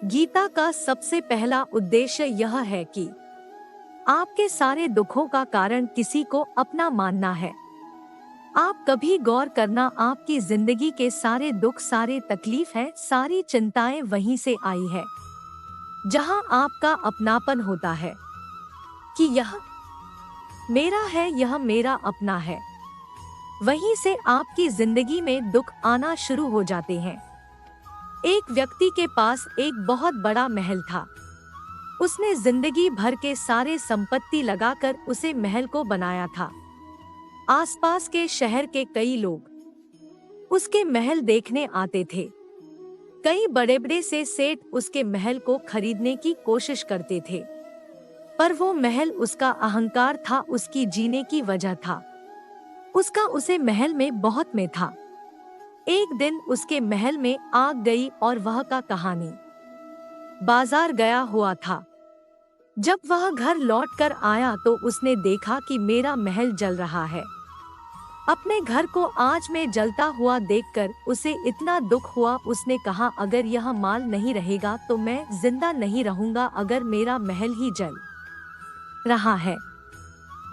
गीता का सबसे पहला उद्देश्य यह है कि आपके सारे दुखों का कारण किसी को अपना मानना है। आप कभी गौर करना, आपकी जिंदगी के सारे दुख, सारे तकलीफ है, सारी चिंताएं वहीं से आई है जहां आपका अपनापन होता है कि यह मेरा है, यह मेरा अपना है। वहीं से आपकी जिंदगी में दुख आना शुरू हो जाते हैं। एक व्यक्ति के पास एक बहुत बड़ा महल था। उसने जिंदगी भर के सारे संपत्ति लगाकर उसे महल को बनाया था। आसपास के शहर के कई लोग उसके महल देखने आते थे। कई बड़े बड़े से सेठ उसके महल को खरीदने की कोशिश करते थे, पर वो महल उसका अहंकार था, उसकी जीने की वजह था। उसका उसे महल में बहुत में था। एक दिन उसके महल में आग गई और वह का कहानी बाजार गया हुआ था। जब वह घर लौटकर आया तो उसने देखा कि मेरा महल जल रहा है। अपने घर को आग में जलता हुआ देखकर उसे इतना दुख हुआ। उसने कहा, अगर यह माल नहीं रहेगा तो मैं जिंदा नहीं रहूंगा। अगर मेरा महल ही जल रहा है,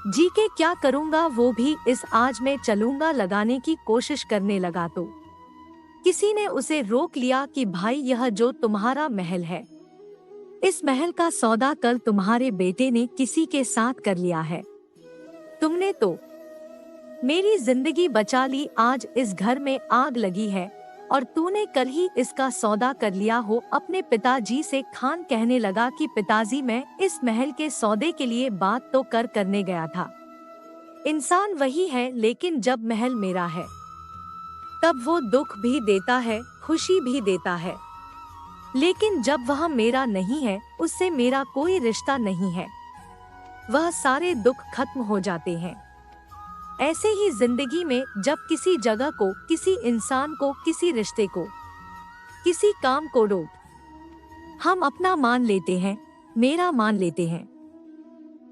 जी के क्या करूंगा, वो भी इस आग में चलूंगा। लगाने की कोशिश करने लगा तो किसी ने उसे रोक लिया कि भाई, यह जो तुम्हारा महल है, इस महल का सौदा कल तुम्हारे बेटे ने किसी के साथ कर लिया है। तुमने तो मेरी जिंदगी बचा ली। आज इस घर में आग लगी है और तूने कल ही इसका सौदा कर लिया हो। अपने पिताजी से खान कहने लगा कि पिताजी, मैं इस महल के सौदे के लिए बात तो करने गया था। इंसान वही है, लेकिन जब महल मेरा है तब वो दुख भी देता है, खुशी भी देता है। लेकिन जब वह मेरा नहीं है, उससे मेरा कोई रिश्ता नहीं है, वह सारे दुख खत्म हो जाते हैं। ऐसे ही जिंदगी में जब किसी जगह को, किसी इंसान को, किसी रिश्ते को, किसी काम को रोक हम अपना मान लेते हैं, मेरा मान लेते हैं,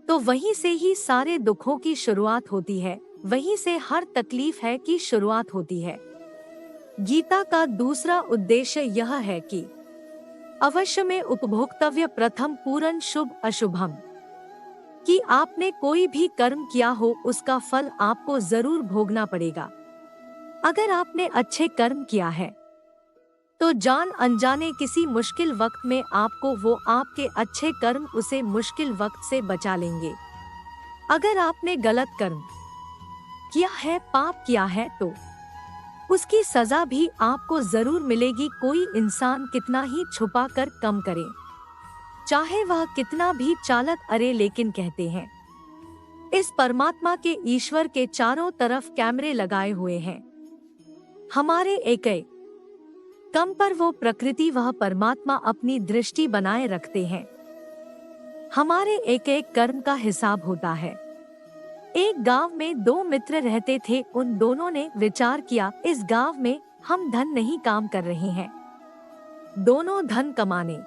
तो वहीं से ही सारे दुखों की शुरुआत होती है। वहीं से हर तकलीफ है की शुरुआत होती है। गीता का दूसरा उद्देश्य यह है कि अवश्य में उपभोक्तव्य प्रथम पूरन शुभ अशुभम, कि आपने कोई भी कर्म किया हो उसका फल आपको जरूर भोगना पड़ेगा। अगर आपने अच्छे कर्म किया है तो जान अनजाने किसी मुश्किल वक्त में आपको वो आपके अच्छे कर्म उसे मुश्किल वक्त से बचा लेंगे। अगर आपने गलत कर्म किया है, पाप किया है, तो उसकी सजा भी आपको जरूर मिलेगी। कोई इंसान कितना ही छुपा कर कम करे, चाहे वह कितना भी चालक, अरे लेकिन कहते हैं इस परमात्मा के, ईश्वर के चारों तरफ कैमरे लगाए हुए हैं। हमारे एक कम पर वो प्रकृति, वह परमात्मा अपनी दृष्टि बनाए रखते हैं। हमारे एक एक कर्म का हिसाब होता है। एक गांव में दो मित्र रहते थे। उन दोनों ने विचार किया, इस गांव में हम धन नहीं काम कर रहे हैं। दोनों धन कमाने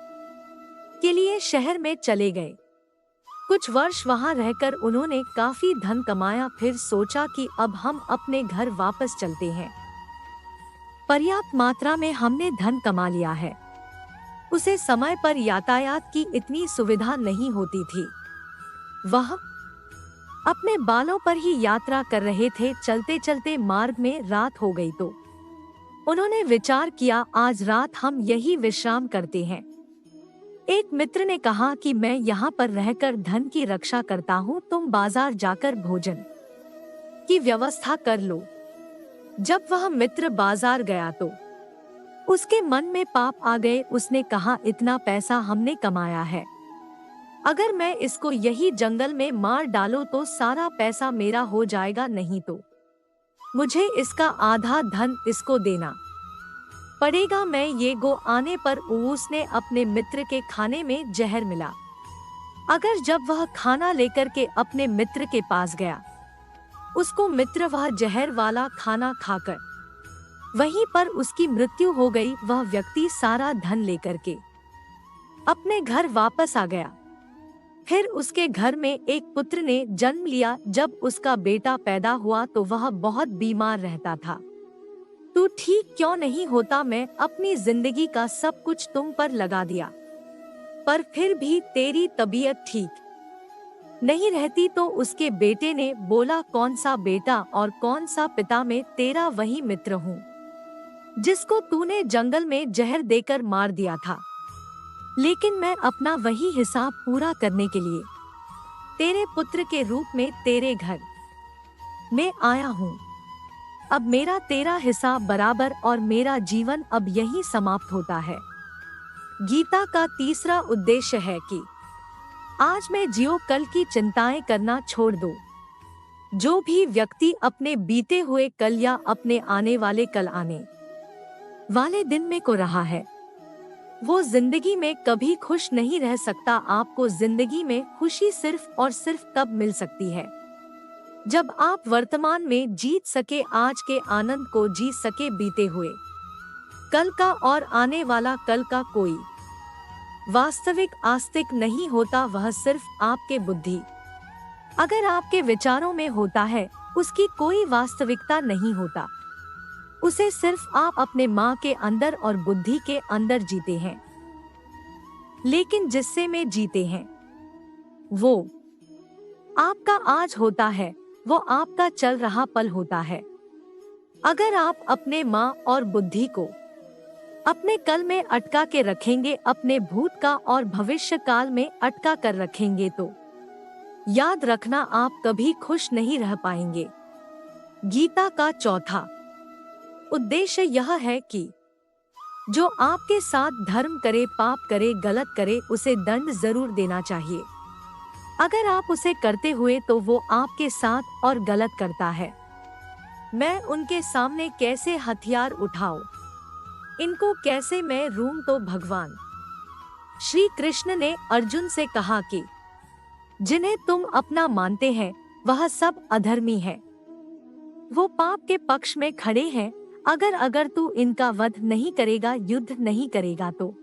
के लिए शहर में चले गए। कुछ वर्ष वहां रहकर उन्होंने काफी धन कमाया। फिर सोचा कि अब हम अपने घर वापस चलते हैं। पर्याप्त मात्रा में हमने धन कमा लिया है। उसे समय पर यातायात की इतनी सुविधा नहीं होती थी। वह अपने बालों पर ही यात्रा कर रहे थे। चलते चलते मार्ग में रात हो गई तो उन्होंने विचार किया, आज रात हम यही विश्राम करते हैं। एक मित्र ने कहा कि मैं यहाँ पर रहकर धन की रक्षा करता हूँ, तुम बाजार जाकर भोजन की व्यवस्था कर लो। जब वह मित्र बाजार गया तो उसके मन में पाप आ गए। उसने कहा, इतना पैसा हमने कमाया है, अगर मैं इसको यही जंगल में मार डालूं तो सारा पैसा मेरा हो जाएगा, नहीं तो मुझे इसका आधा धन इसको देना पड़ेगा। मैं ये गो आने पर उसने अपने मित्र के खाने में जहर मिला। अगर जब वह खाना लेकर के अपने मित्र के पास गया, उसको मित्र वह जहर वाला खाना खाकर वहीं पर उसकी मृत्यु हो गई। वह व्यक्ति सारा धन लेकर के अपने घर वापस आ गया। फिर उसके घर में एक पुत्र ने जन्म लिया। जब उसका बेटा पैदा हुआ तो वह बहुत बीमार रहता था। तू ठीक क्यों नहीं होता, मैं अपनी जिंदगी का सब कुछ तुम पर लगा दिया। पर फिर भी तेरी तबीयत ठीक नहीं रहती तो उसके बेटे ने बोला, कौन सा बेटा और कौन सा पिता, मैं तेरा वही मित्र हूँ जिसको तूने जंगल में जहर देकर मार दिया था। लेकिन मैं अपना वही हिसाब पूरा करने के लिए तेरे पुत्र के रूप में तेरे घर में आया हूँ। अब मेरा तेरा हिसाब बराबर और मेरा जीवन अब यहीं समाप्त होता है। गीता का तीसरा उद्देश्य है कि आज मैं जियो, कल की चिंताएं करना छोड़ दो। जो भी व्यक्ति अपने बीते हुए कल या अपने आने वाले दिन में को रहा है, वो जिंदगी में कभी खुश नहीं रह सकता। आपको जिंदगी में खुशी सिर्फ और सिर्फ तब मिल सकती है जब आप वर्तमान में जीत सके, आज के आनंद को जी सके। बीते हुए कल का और आने वाला कल का कोई वास्तविक आस्तिक नहीं होता, वह सिर्फ आपके बुद्धि अगर आपके विचारों में होता है, उसकी कोई वास्तविकता नहीं होता। उसे सिर्फ आप अपने माँ के अंदर और बुद्धि के अंदर जीते हैं। लेकिन जिससे में जीते हैं वो आपका आज होता है, वो आपका चल रहा पल होता है। अगर आप अपने माँ और बुद्धि को अपने कल में अटका के रखेंगे, अपने भूत का और भविष्य काल में अटका कर रखेंगे, तो याद रखना आप कभी खुश नहीं रह पाएंगे। गीता का चौथा उद्देश्य यह है कि जो आपके साथ धर्म करे, पाप करे, गलत करे, उसे दंड जरूर देना चाहिए। अगर आप उसे करते हुए तो वो आपके साथ और गलत करता है। मैं उनके सामने कैसे हथियार उठाऊं, इनको कैसे मैं रूम, तो भगवान श्री कृष्ण ने अर्जुन से कहा कि जिन्हें तुम अपना मानते हैं वह सब अधर्मी है, वो पाप के पक्ष में खड़े हैं। अगर तू इनका वध नहीं करेगा, युद्ध नहीं करेगा, तो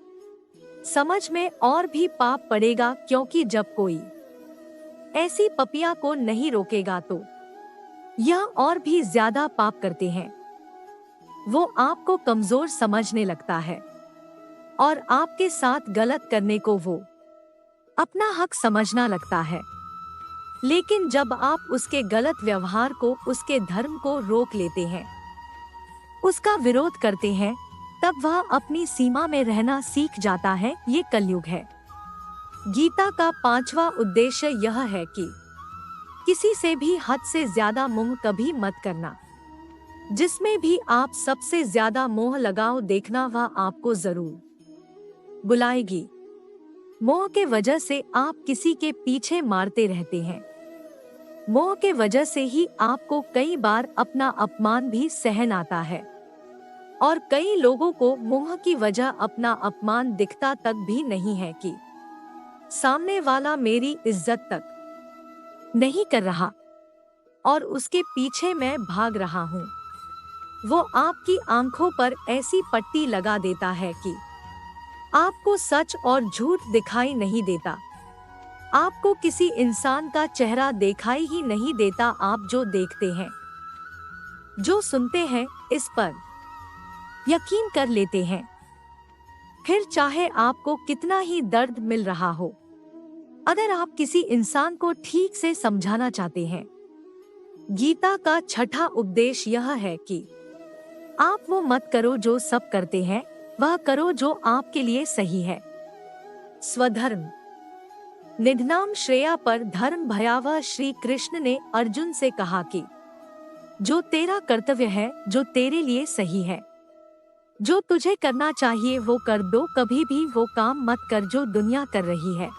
समझ में और भी पाप पड़ेगा, क्योंकि जब कोई ऐसी पपिया को नहीं रोकेगा तो यह और भी ज्यादा पाप करते हैं। वो आपको कमजोर समझने लगता है और आपके साथ गलत करने को वो अपना हक समझना लगता है। लेकिन जब आप उसके गलत व्यवहार को, उसके धर्म को रोक लेते हैं, उसका विरोध करते हैं, तब वह अपनी सीमा में रहना सीख जाता है। ये कलयुग है। गीता का पांचवा उद्देश्य यह है कि किसी से भी हद से ज्यादा मोह कभी मत करना। जिसमें भी आप सबसे ज्यादा मोह लगाओ, देखना वह आपको जरूर बुलाएगी। मोह के वजह से आप किसी के पीछे मारते रहते हैं। मोह के वजह से ही आपको कई बार अपना अपमान भी सहन आता है और कई लोगों को मोह की वजह अपना अपमान दिखता तक भी नहीं है कि सामने वाला मेरी इज्जत तक नहीं कर रहा और उसके पीछे मैं भाग रहा हूँ। वो आपकी आंखों पर ऐसी पट्टी लगा देता है कि आपको सच और झूठ दिखाई नहीं देता। आपको किसी इंसान का चेहरा दिखाई ही नहीं देता। आप जो देखते हैं, जो सुनते हैं, इस पर यकीन कर लेते हैं, फिर चाहे आपको कितना ही दर्द मिल रहा हो। अगर आप किसी इंसान को ठीक से समझाना चाहते हैं, गीता का छठा उपदेश यह है कि आप वो मत करो जो सब करते हैं, वह करो जो आपके लिए सही है। स्वधर्म निधनाम श्रेया पर धर्म भयावह। श्री कृष्ण ने अर्जुन से कहा कि जो तेरा कर्तव्य है, जो तेरे लिए सही है, जो तुझे करना चाहिए वो कर दो। कभी भी वो काम मत कर जो दुनिया कर रही है।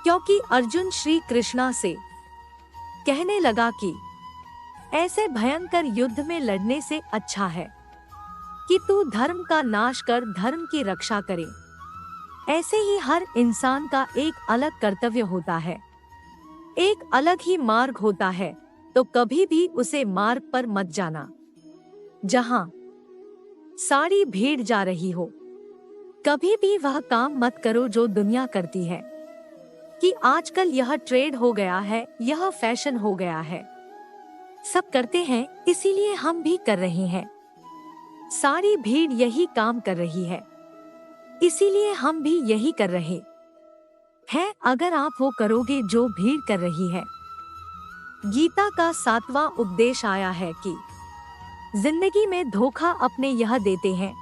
क्योंकि अर्जुन श्री कृष्णा से कहने लगा कि ऐसे भयंकर युद्ध में लड़ने से अच्छा है कि तू धर्म का नाश कर, धर्म की रक्षा करे। ऐसे ही हर इंसान का एक अलग कर्तव्य होता है, एक अलग ही मार्ग होता है, तो कभी भी उसे मार्ग पर मत जाना जहां सारी भीड़ जा रही हो। कभी भी वह काम मत करो जो दुनिया करती है कि आजकल यह ट्रेड हो गया है, यह फैशन हो गया है, सब करते हैं इसीलिए हम भी कर रहे हैं। सारी भीड़ यही काम कर रही है, इसीलिए हम भी यही कर रहे। है अगर आप वो करोगे जो भीड़ कर रही है। गीता का 7वां उपदेश आया है कि जिंदगी में धोखा अपने यह देते हैं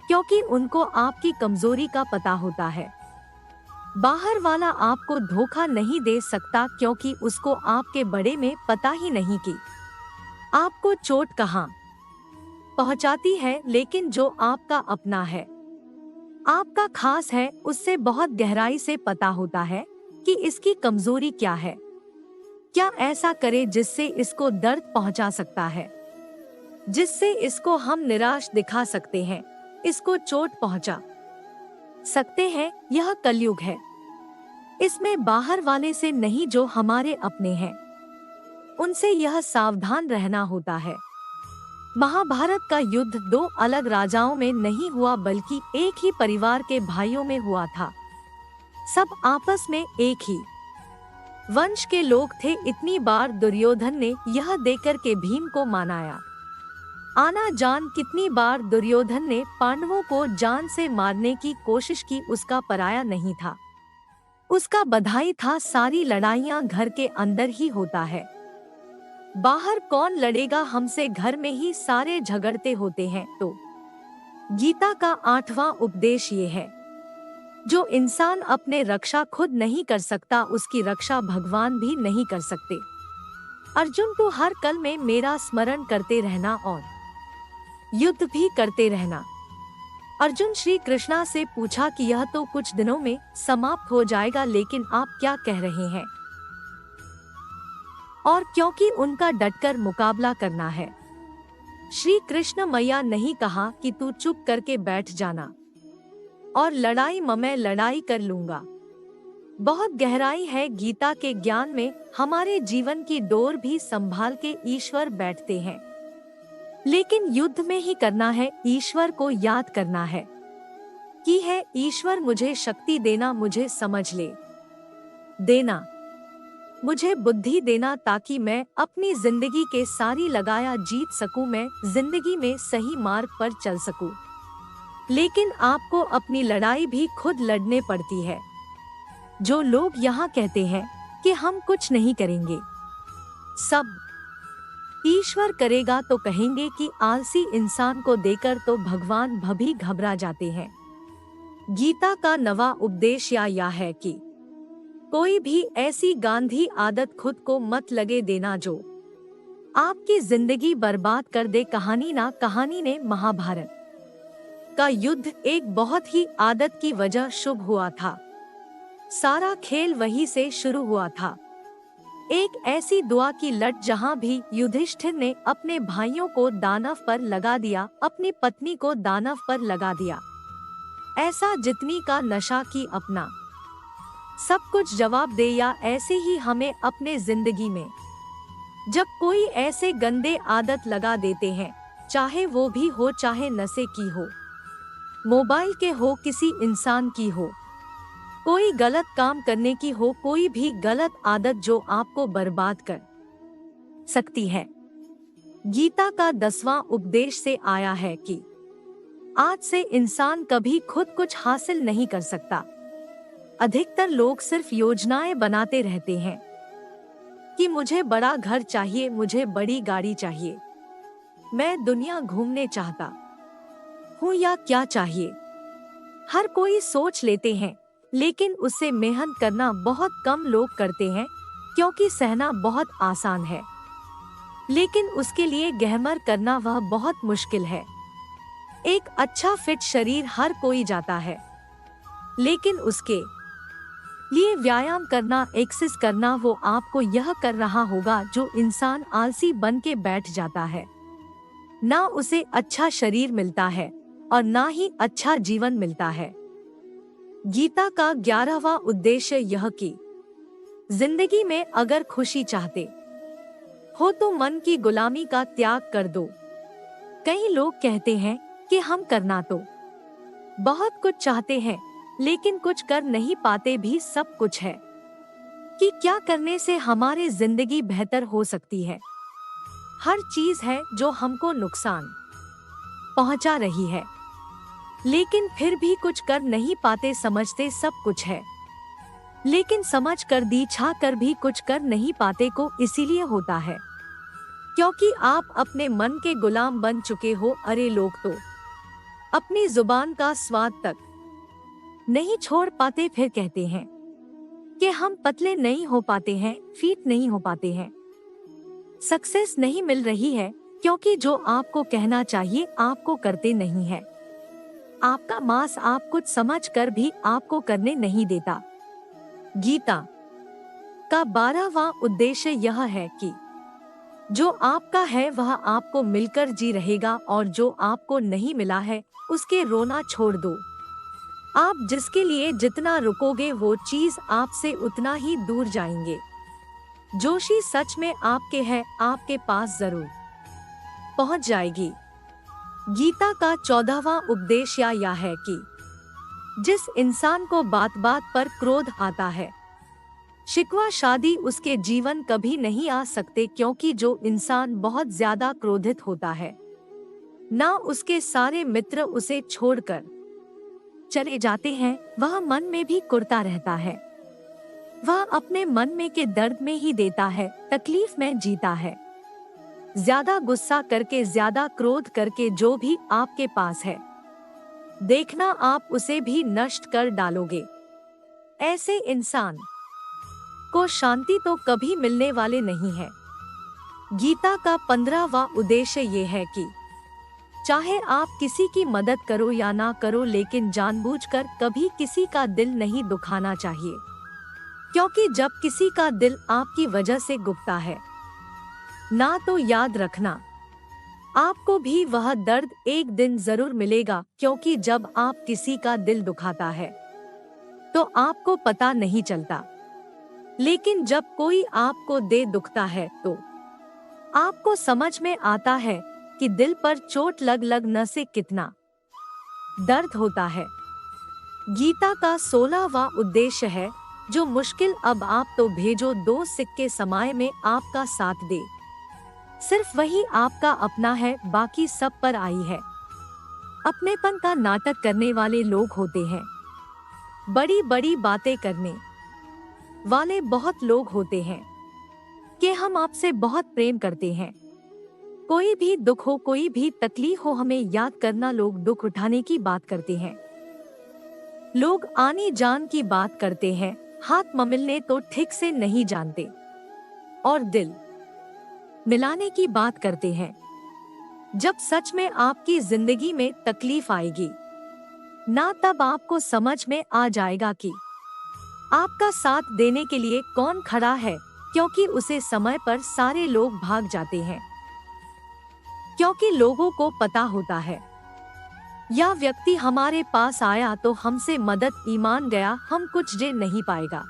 क्योंकि उनको आपकी कमजोरी का पता होता है। बाहर वाला आपको धोखा नहीं दे सकता क्योंकि उसको आपके बड़े में पता ही नहीं कि आपको चोट कहाँ पहुंचाती है, लेकिन जो आपका अपना है, आपका खास है, उससे बहुत गहराई से पता होता है कि इसकी कमजोरी क्या है, क्या ऐसा करे जिससे इसको दर्द पहुंचा सकता है, जिससे इसको हम निराश दिखा सकते हैं, इसको चोट पहुंचा सकते हैं। यह कलयुग है, इसमें बाहर वाले से नहीं, जो हमारे अपने हैं उनसे यह सावधान रहना होता है। महाभारत का युद्ध 2 अलग राजाओं में नहीं हुआ बल्कि एक ही परिवार के भाइयों में हुआ था। सब आपस में एक ही वंश के लोग थे। इतनी बार दुर्योधन ने यह देकर के भीम को मनाया। आना जान कितनी बार दुर्योधन ने पांडवों को जान से मारने की कोशिश की, उसका पराया नहीं था, उसका बधाई था। सारी लड़ाइयाँ घर के अंदर ही होता है, बाहर कौन लड़ेगा हमसे, घर में ही सारे झगड़ते होते हैं। तो गीता का 8वां उपदेश ये है, जो इंसान अपने रक्षा खुद नहीं कर सकता उसकी रक्षा भगवान भी नहीं कर सकते। अर्जुन, तू हर कल में मेरा स्मरण करते रहना और युद्ध भी करते रहना। अर्जुन श्री कृष्णा से पूछा कि यह तो कुछ दिनों में समाप्त हो जाएगा, लेकिन आप क्या कह रहे हैं? और क्योंकि उनका डटकर मुकाबला करना है। श्री कृष्ण मैया नहीं कहा कि तू चुप करके बैठ जाना और लड़ाई मैं लड़ाई कर लूंगा। बहुत गहराई है गीता के ज्ञान में। हमारे जीवन की डोर भी संभाल के ईश्वर बैठते हैं, लेकिन युद्ध में ही करना है। ईश्वर को याद करना है कि है ईश्वर मुझे शक्ति देना, मुझे समझ ले देना, मुझे बुद्धि देना, ताकि मैं अपनी जिंदगी के सारी लगाया जीत सकूं, मैं जिंदगी में सही मार्ग पर चल सकूं। लेकिन आपको अपनी लड़ाई भी खुद लड़ने पड़ती है। जो लोग यहाँ कहते हैं कि हम कुछ नहीं करेंगे, सब ईश्वर करेगा, तो कहेंगे कि आलसी इंसान को देकर तो भगवान भी घबरा जाते हैं। गीता का 9वां उपदेश यह है कि कोई भी ऐसी गांधी आदत खुद को मत लगे देना जो आपकी जिंदगी बर्बाद कर दे। कहानी ना कहानी ने महाभारत का युद्ध एक बहुत ही आदत की वजह शुभ हुआ था। सारा खेल वहीं से शुरू हुआ था। एक ऐसी दुआ की लट जहां भी युधिष्ठिर ने अपने भाइयों को दानव पर लगा दिया, अपनी पत्नी को दानव पर लगा दिया। ऐसा जितनी का नशा की अपना सब कुछ जवाब दे, या ऐसे ही हमें अपने जिंदगी में जब कोई ऐसे गंदे आदत लगा देते हैं, चाहे वो भी हो, चाहे नशे की हो, मोबाइल के हो, किसी इंसान की हो, कोई गलत काम करने की हो, कोई भी गलत आदत जो आपको बर्बाद कर सकती है। गीता का 10वां उपदेश से आया है कि आज से इंसान कभी खुद कुछ हासिल नहीं कर सकता। अधिकतर लोग सिर्फ योजनाएं बनाते रहते हैं कि मुझे बड़ा घर चाहिए, मुझे बड़ी गाड़ी चाहिए, मैं दुनिया घूमने चाहता हूँ, या क्या चाहिए। हर कोई सोच लेते हैं, लेकिन उससे मेहनत करना बहुत कम लोग करते हैं, क्योंकि सहना बहुत आसान है, लेकिन उसके लिए गहमर करना वह बहुत मुश्किल है। एक अच्छा फिट शरीर हर कोई जाता है, लेकिन उसके लिए व्यायाम करना, एक्सरसाइज करना, वो आपको यह कर रहा होगा। जो इंसान आलसी बन के बैठ जाता है, ना उसे अच्छा शरीर मिलता है और ना ही अच्छा जीवन मिलता है। गीता का 11वां उद्देश्य यह कि जिंदगी में अगर खुशी चाहते हो तो मन की गुलामी का त्याग कर दो। कई लोग कहते हैं कि हम करना तो बहुत कुछ चाहते हैं, लेकिन कुछ कर नहीं पाते भी सब कुछ है कि क्या करने से हमारी जिंदगी बेहतर हो सकती है। हर चीज है जो हमको नुकसान पहुंचा रही है, लेकिन फिर भी कुछ कर नहीं पाते, समझते सब कुछ है। लेकिन समझ कर दीछा कर भी कुछ कर नहीं पाते को इसीलिए होता है क्योंकि आप अपने मन के गुलाम बन चुके हो। अरे लोग तो अपनी जुबान का स्वाद तक नहीं छोड़ पाते, फिर कहते हैं कि हम पतले नहीं हो पाते हैं, फिट नहीं हो पाते हैं, सक्सेस नहीं मिल रही है, क्योंकि जो आपको कहना चाहिए आपको करते नहीं है। आपका मांस आप कुछ समझ कर भी आपको करने नहीं देता। गीता का 12वां उद्देश्य यह है कि जो आपका है वह आपको मिलकर जी रहेगा और जो आपको नहीं मिला है उसके रोना छोड़ दो। आप जिसके लिए जितना रुकोगे वो चीज आपसे उतना ही दूर जाएंगे। जोशी सच में आपके है, आपके पास जरूर पहुंच जाएगी। गीता का 14वां उपदेश यह है कि जिस इंसान को बात बात पर क्रोध आता है, शिकवा शादी उसके जीवन कभी नहीं आ सकते, क्योंकि जो इंसान बहुत ज्यादा क्रोधित होता है ना उसके सारे मित्र उसे छोड़कर चले जाते हैं, वह मन में भी कुढ़ता रहता है। वह अपने मन में के दर्द में ही देता है, तकलीफ में जीता है। ज्यादा गुस्सा करके, ज्यादा क्रोध करके जो भी आपके पास है, देखना आप उसे भी नष्ट कर डालोगे। ऐसे इंसान को शांति तो कभी मिलने वाले नहीं है। गीता का 15वां उद्देश्य ये है कि चाहे आप किसी की मदद करो या ना करो, लेकिन जानबूझकर कभी किसी का दिल नहीं दुखाना चाहिए, क्योंकि जब किसी का दिल आपकी वजह से दुखता है ना, तो याद रखना आपको भी वह दर्द एक दिन जरूर मिलेगा। क्योंकि जब आप किसी का दिल दुखाता है तो आपको पता नहीं चलता, लेकिन जब कोई आपको दे दुखता है तो आपको समझ में आता है कि दिल पर चोट लग न से कितना दर्द होता है। गीता का 16वां उद्देश्य है जो मुश्किल अब आप तो भेजो, 2 सिक्के समय में आपका साथ दे, सिर्फ वही आपका अपना है, बाकी सब पर आई है। अपनेपन का नाटक करने वाले लोग होते हैं, बड़ी बड़ी बातें करने वाले बहुत लोग होते हैं कि हम आपसे बहुत प्रेम करते हैं। कोई भी दुख हो, कोई भी तकलीफ हो, हमें याद करना। लोग दुख उठाने की बात करते हैं, लोग आने जान की बात करते हैं, हाथ ममिलने तो ठीक से नहीं जानते, और दिल मिलाने की बात करते हैं। जब सच में आपकी जिंदगी में तकलीफ आएगी ना, तब आपको समझ में आ जाएगा कि आपका साथ देने के लिए कौन खड़ा है, क्योंकि उसे समय पर सारे लोग भाग जाते हैं, क्योंकि लोगों को पता होता है यह व्यक्ति हमारे पास आया तो हमसे मदद ईमान गया, हम कुछ दे नहीं पाएगा।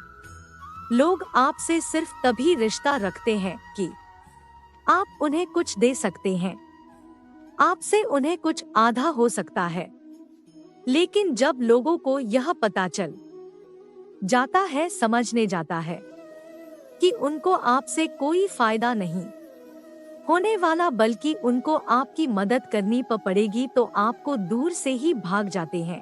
लोग आपसे सिर्फ तभी रिश्ता रखते हैं कि आप उन्हें कुछ दे सकते हैं, आपसे उन्हें कुछ आधा हो सकता है। लेकिन जब लोगों को यह पता चल जाता है, समझने जाता है कि उनको आपसे कोई फायदा नहीं होने वाला, बल्कि उनको आपकी मदद करनी पड़ेगी, तो आपको दूर से ही भाग जाते हैं।